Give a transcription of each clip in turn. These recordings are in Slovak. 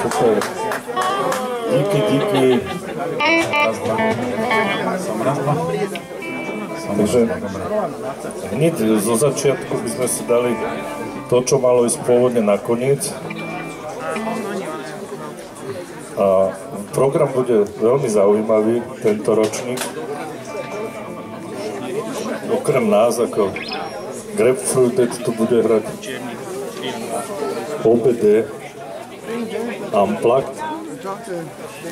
Super. Díky. Takže hneď zo začiatku by sme si dali to, čo malo ísť pôvodne na koniec. A program bude veľmi zaujímavý, tento ročník. Okrem nás, ako Grapefruited, tu bude hrať OBD, Unplugged,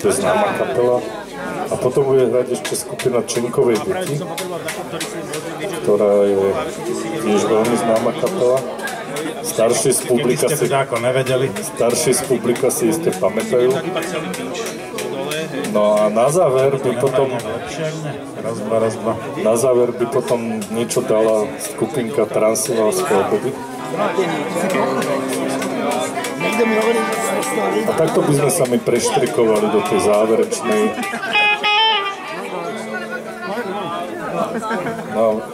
to je známa kapela. A potom bude hrať ešte skupina Čenkovej deti, ktorá je tiež veľmi známa kapela. Starší z publika si iste pamätajú. No a na záver by potom niečo dala skupinka Transylvánske obedy. A takto by sme sa my preštrikovali do tej záverečnej. No,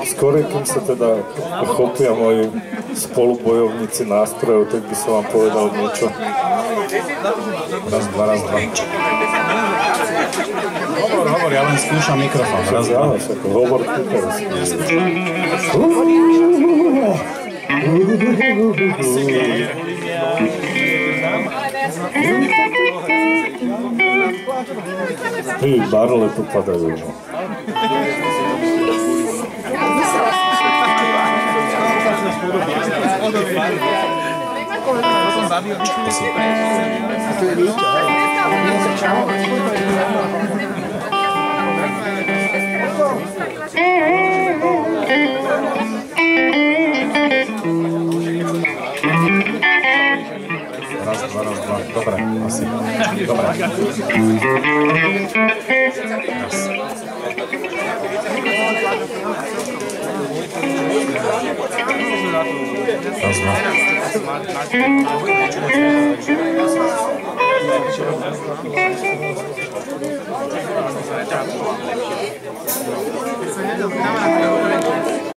skôr, kým sa teda chopia moji spolubojovníci nástrojov, tak by som vám povedal niečo. Raz, dva. Hovor, ja len skúšam mikrofón. Raz, dva. Hovor tu teraz. Barle tu padajú. Raz, dva. Dobre, asi. Dobre. Raz, dva.